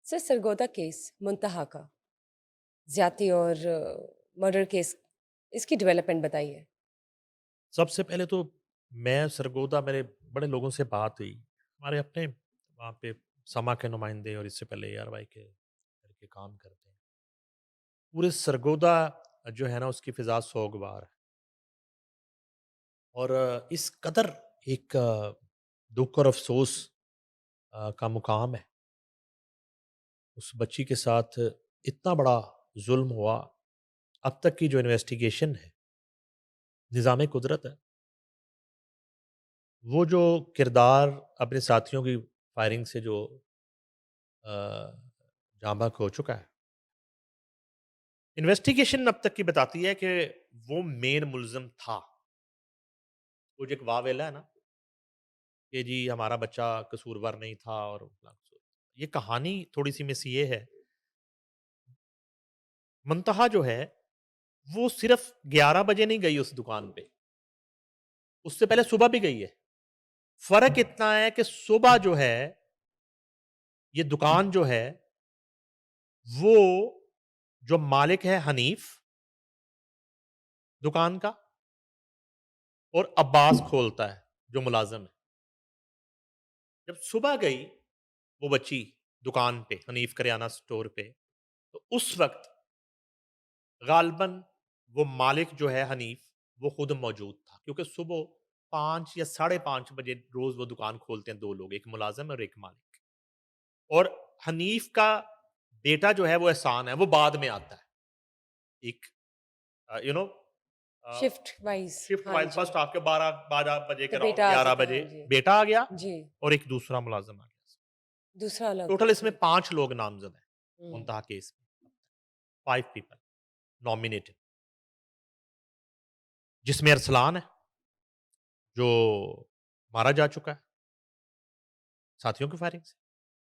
سر Sargodha case منتہا کا زیادتی اور مرڈر کیس، اس کی ڈیولپمنٹ بتائیے. سب سے پہلے تو میں سرگودا میرے بڑے لوگوں سے بات ہوئی، ہمارے اپنے وہاں پہ سما کے نمائندے اور اس سے پہلے ARY کے کر کے کام کرتے ہیں. پورے سرگودا جو ہے نا اس کی فضا سوگوار ہے اور اس قدر ایک دکھ اور افسوس کا مقام ہے. اس بچی کے ساتھ اتنا بڑا ظلم ہوا. اب تک کی جو انویسٹیگیشن ہے نظام قدرت ہے، وہ جو کردار اپنے ساتھیوں کی فائرنگ سے جو جاں بحق ہو چکا ہے، انویسٹیگیشن اب تک کی بتاتی ہے کہ وہ مین ملزم تھا. وہ جو ایک واویلا ہے نا کہ جی ہمارا بچہ قصوروار نہیں تھا، اور یہ کہانی تھوڑی سی میں سے یہ ہے. منتہا جو ہے وہ صرف 11 بجے نہیں گئی اس دکان پہ، اس سے پہلے صبح بھی گئی ہے. فرق اتنا ہے کہ صبح جو ہے یہ دکان جو ہے وہ جو مالک ہے حنیف دکان کا، اور عباس کھولتا ہے جو ملازم ہے. جب صبح گئی وہ بچی دکان پہ حنیف کریانہ سٹور پہ، تو اس وقت غالباً وہ مالک جو ہے حنیف وہ خود موجود تھا، کیونکہ صبح 5 یا 5:30 بجے روز وہ دکان کھولتے ہیں دو لوگ، ایک ملازم اور ایک مالک. اور حنیف کا بیٹا جو ہے وہ احسان ہے، وہ بعد میں آتا ہے. ایک you know shift wise. Shift ہاں وائز جی. فرسٹ آپ کے 12 بجے تو کے راؤنڈ بیٹا آ 11 جاتا ہے. بجے ہاں جی. بیٹا آ گیا جی. اور ایک دوسرا ملازم آ گیا. دوسرا الگ. ٹوٹل اس میں 5 لوگ نامزد ہیں ہوں. منتہا کیس میں. 5 پیپل نامینیٹڈ، جس میں ارسلان ہے جو مارا جا چکا ہے ساتھیوں کی فائرنگ سے،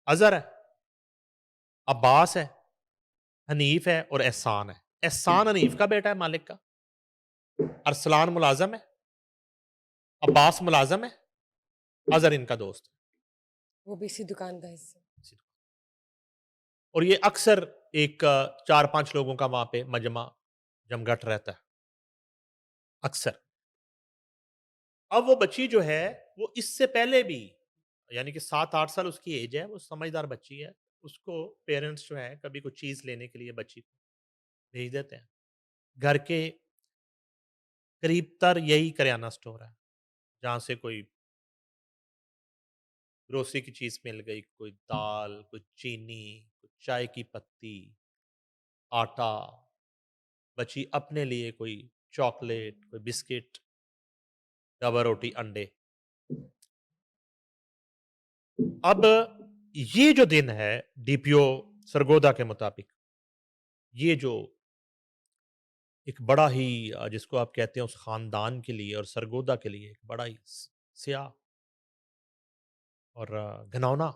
اظہر ہے، عباس ہے، حنیف ہے اور احسان ہے. احسان حنیف کا بیٹا ہے مالک کا، ارسلان ملازم ہے، عباس ملازم ہے، اظہر ان کا دوست وہ بھی اسی دکان کا حصہ. ہے. اور یہ اکثر ایک 4-5 لوگوں کا وہاں پہ مجمع جمگھٹ رہتا ہے اکثر. اب وہ بچی جو ہے وہ اس سے پہلے بھی، یعنی کہ 7-8 سال اس کی ایج ہے، وہ سمجھدار بچی ہے. اس کو پیرنٹس جو ہے کبھی کوئی چیز لینے کے لیے بچی کو بھیج دیتے ہیں. گھر کے قریب تر یہی کریانہ سٹور ہے جہاں سے کوئی گروسری کی چیز مل گئی، کوئی دال، کوئی چینی، کوئی چائے کی پتی، آٹا. بچی اپنے لیے کوئی چاکلیٹ، کوئی بسکٹ، ڈبا روٹی، انڈے. اب یہ جو دن ہے ڈی پی او سرگودا کے مطابق، یہ جو ایک بڑا ہی جس کو آپ کہتے ہیں اس خاندان کے لیے اور سرگودا کے لیے ایک بڑا ہی سیاہ اور گھناؤنا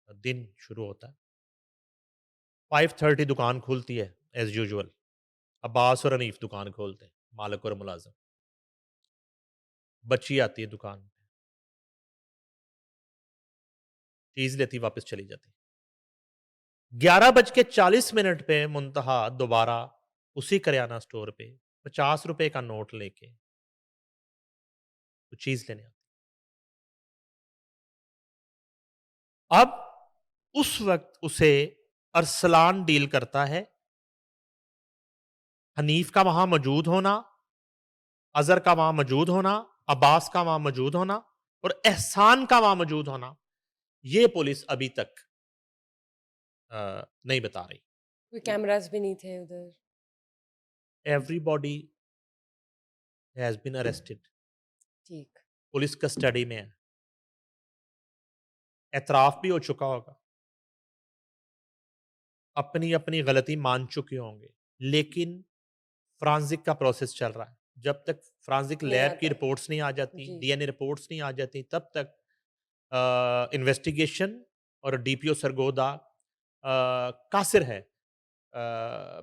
دن شروع ہوتا ہے. 5:30 دکان کھلتی ہے ایز یوزول. عباس اور حنیف دکان کھولتے ہیں، مالک اور ملازم. بچی آتی ہے دکان پہ، چیز لیتی واپس چلی جاتی. 11:40 پہ منتہا دوبارہ اسی کریانہ سٹور پہ 50 روپے کا نوٹ لے کے کچھ چیز لینے آتی. اب اس وقت اسے ارسلان ڈیل کرتا ہے. حنیف کا وہاں موجود ہونا، اظہر کا وہاں موجود ہونا، عباس کا وہاں موجود ہونا اور احسان کا وہاں موجود ہونا، یہ پولیس ابھی تک نہیں بتا رہی. کوئی کیمراز بھی نہیں تھے ادھر. Every body has been arrested, ٹھیک. پولیس کسٹڈی میں ہے. اعتراف بھی ہو چکا ہوگا، اپنی اپنی غلطی مان چکے ہوں گے، لیکن فرانزک کا پروسیس چل رہا ہے. جب تک فرانزک نہیں لیب کی آتا. رپورٹس نہیں آ جاتی، جی. ڈی این اے رپورٹس نہیں آ جاتی، تب تک انویسٹیگیشن اور ڈی پی او سرگودا قاصر ہے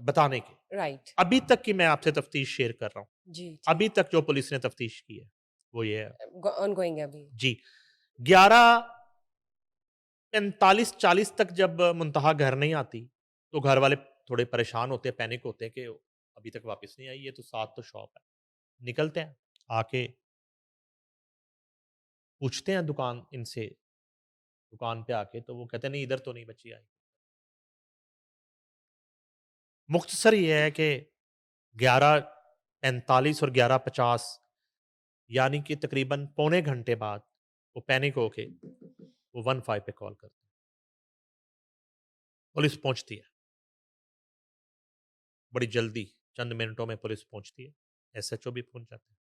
بتانے کے. رائٹ. ابھی تک کی میں آپ سے تفتیش شیئر کر رہا ہوں، جی. ابھی تک جو پولیس نے تفتیش کی ہے وہ یہ ہے. آن گوئنگ ابھی. جی 11 45-40 تک جب منتہا گھر نہیں آتی تو گھر والے تھوڑے پریشان ہوتے ہیں، پینک ہوتے ہیں کہ ابھی تک واپس نہیں آئی، یہ تو ساتھ تو شاپ ہے. نکلتے ہیں، آ کے پوچھتے ہیں دکان ان سے، دکان پہ آ کے تو وہ کہتے ہیں نہیں ادھر تو نہیں بچی آئی. مختصر یہ ہے کہ 11:45 اور 11:50 یعنی کہ تقریباً پونے گھنٹے بعد وہ پینک ہو کے وہ 15 پہ کال کرتے ہیں. پولیس پہنچتی ہے بڑی جلدی، چند منٹوں میں پولیس پہنچتی ہے، ایس ایچ او بھی پہنچ جاتے ہیں،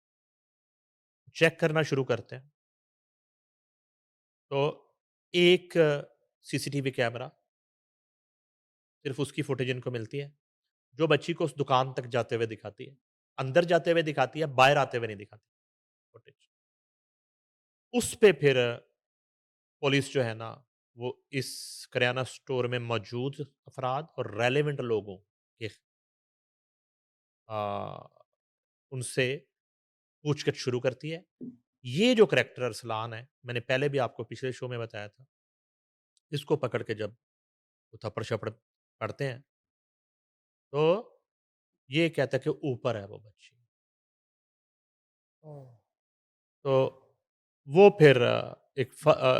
چیک کرنا شروع کرتے ہیں. تو ایک سی سی ٹی وی کیمرہ صرف اس کی فوٹیج ان کو ملتی ہے جو بچی کو اس دکان تک جاتے ہوئے دکھاتی ہے، اندر جاتے ہوئے دکھاتی ہے، باہر آتے ہوئے نہیں دکھاتی فوٹیج. اس پہ پھر پولیس جو ہے نا وہ اس کریانہ سٹور میں موجود افراد اور ریلیونٹ لوگوں کے ان سے پوچھ گچھ شروع کرتی ہے. یہ جو کریکٹر ارسلان ہے، میں نے پہلے بھی آپ کو پچھلے شو میں بتایا تھا، اس کو پکڑ کے جب وہ تھپڑ شپڑ پڑتے ہیں تو یہ کہتا ہے کہ اوپر ہے وہ بچی. اوہ، تو وہ پھر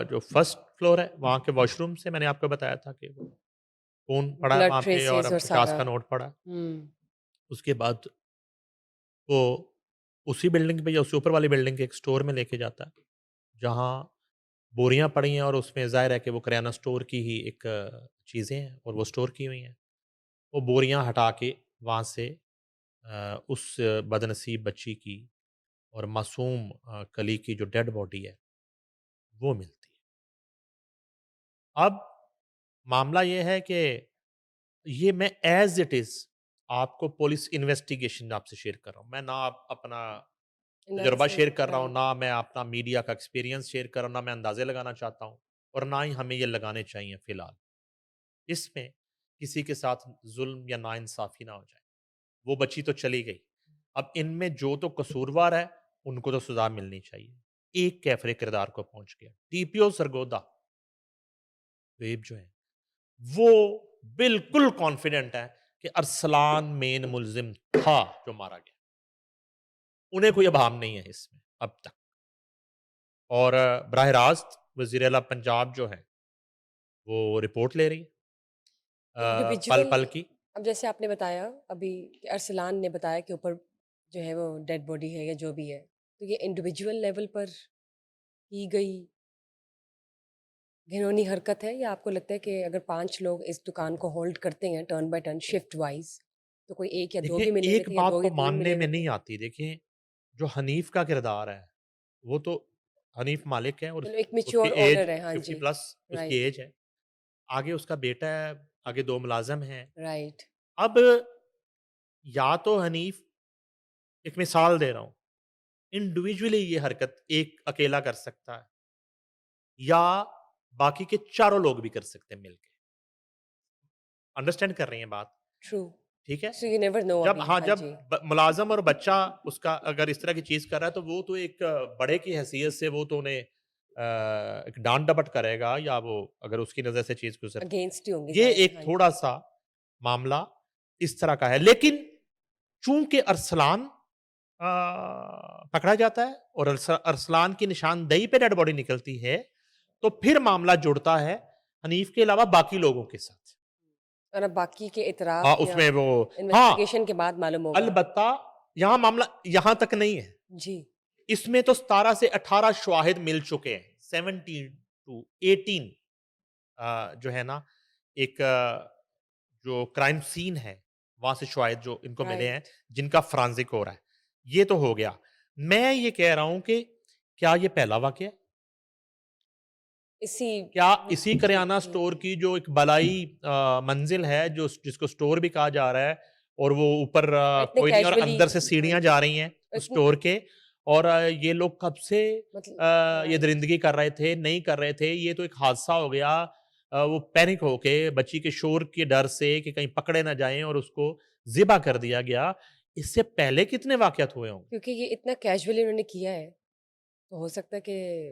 جو فرسٹ فلور ہے وہاں کے واش روم سے میں نے آپ کو بتایا تھا کہ وہ فون پڑا ہے بلڈ وہاں پہ اور ٹریسز اور 50 سارا. کا نوٹ پڑا ہے. ہوں. اس کے بعد وہ اسی بلڈنگ پہ یا اس سے اوپر والی بلڈنگ کے ایک سٹور میں لے کے جاتا ہے جہاں بوریاں پڑی ہیں اور اس میں ظاہر ہے کہ وہ کریانہ سٹور کی ہی ایک چیزیں ہیں اور وہ سٹور کی ہوئی ہیں. وہ بوریاں ہٹا کے وہاں سے اس بدنصیب بچی کی اور معصوم کلی کی جو ڈیڈ باڈی ہے وہ ملتی ہے. اب معاملہ یہ ہے کہ یہ میں ایز اٹ از آپ کو پولیس انویسٹیگیشن آپ سے شیئر کر رہا ہوں، میں نہ اپنا تجربہ انالیسس شیئر کر رہا ہوں، رائٹ. نہ میں اپنا میڈیا کا ایکسپیرینس شیئر کر رہا ہوں، نہ میں اندازے لگانا چاہتا ہوں اور نہ ہی ہمیں یہ لگانے چاہیے فی الحال. اس میں کسی کے ساتھ ظلم یا ناانصافی نہ ہو جائے. وہ بچی تو چلی گئی، اب ان میں جو تو قصوروار ہے ان کو تو سزا ملنی چاہیے. ایک کیفر کردار کو پہنچ گیا ٹی پی او سرگودا ویب جو ہے وہ بالکل کانفیڈنٹ ہے کہ ارسلان مین ملزم تھا جو مارا گیا. انہیں کوئی ابہام نہیں ہے اس میں اب تک. اور براہ راست وزیر اعلیٰ پنجاب جو ہے وہ رپورٹ لے رہی ہے پل انڈیویجول. پل کی. اب جیسے آپ نے بتایا ابھی کہ ارسلان نے بتایا کہ اوپر جو ہے وہ ڈیڈ باڈی ہے یا جو بھی ہے، تو یہ انڈیویجول لیول پر کی گئی گھنونی حرکت ہے، یا آپ کو لگتا ہے کہ اگر 5 لوگ اس دکان کو ہولڈ کرتے ہیں turn by turn shift wise تو کوئی ایک یا 2 دیکھیں بھی ملے ہوئے ایک تھے یا بات 2 تو یا 3 ماننے ملے میں ہوئے تھے؟ نہیں آتی. دیکھیں جو حنیف کا کردار ہے وہ تو حنیف مالک ہے اور چلو ایک اس کی میچور ایج اونر ہے. ہاں 50 جی. پلس اس کی رائٹ. ایج ہے. آگے اس کا بیٹا ہے، آگے 2 ملازم ہیں. رائٹ. اب یا تو حنیف، ایک مثال دے رہا ہوں، انڈیویجولی یہ حرکت ایک اکیلا کر سکتا ہے یا باقی کے چاروں لوگ بھی کر سکتے ہیں مل کے. انڈرسٹینڈ کر رہی ہیں بات؟ ٹرو. ٹھیک ہے. سو یو نیور نو جب ابھی. ہاں ہاں جب جی. ملازم اور بچہ اس کا اگر اس طرح کی چیز کر رہا ہے تو وہ تو ایک بڑے کی حیثیت سے وہ تو انہیں ایک ڈانٹ ڈپٹ کرے گا یا وہ اگر اس کی نظر سے چیز گزرتی ہے. اگینسٹ ہی ہوں گے یہ ظاہر ہے. ایک ہاں جی. تھوڑا سا معاملہ اس طرح کا ہے. لیکن چونکہ ارسلان پکڑا جاتا ہے اور ارسلان کی نشاندہی پہ ڈیڈ باڈی نکلتی ہے تو پھر معاملہ جڑتا ہے حنیف کے علاوہ باقی لوگوں کے ساتھ. اور اب باقی کے ہاں اعتراف اس یا میں وہ ہاں انویسٹیگیشن کے بعد معلوم ہوگا. البتہ یہاں معاملہ یہاں تک نہیں ہے. جی. اس میں تو 17 سے 18 شواہد مل چکے ہیں. 17 to 18 جو ہے نا ایک جو کرائم سین ہے وہاں سے شواہد جو ان کو ملے ہیں رائٹ. جن کا فرانزک ہو رہا ہے. یہ تو ہو گیا. میں یہ کہہ رہا ہوں کہ کیا یہ پہلا واقعہ ہے؟ اسی. کیا اسی جی کریانہ جی. سٹور کی جو ایک بالائی منزل ہے جس کو سٹور بھی کہا جا رہا ہے اور وہ اوپر اتنے کوئی نہیں اور کیجولی. اندر سے ہاں سیڑھیاں جی. جا رہی ہیں اتنے سٹور کے اور یہ لوگ کب سے مطلب یہ رائٹ. درندگی کر رہے تھے نہیں کر رہے تھے. یہ تو ایک حادثہ ہو گیا. وہ پینک ہو کے بچی کے شور کے ڈر سے کہ کہیں پکڑے نہ جائیں اور اس کو ذبح کر دیا گیا. اس سے پہلے کتنے واقعات ہوئے ہوں گے؟ کیونکہ یہ اتنا کیجولی انہوں نے کیا ہے تو ہو سکتا ہے کہ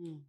Hmm.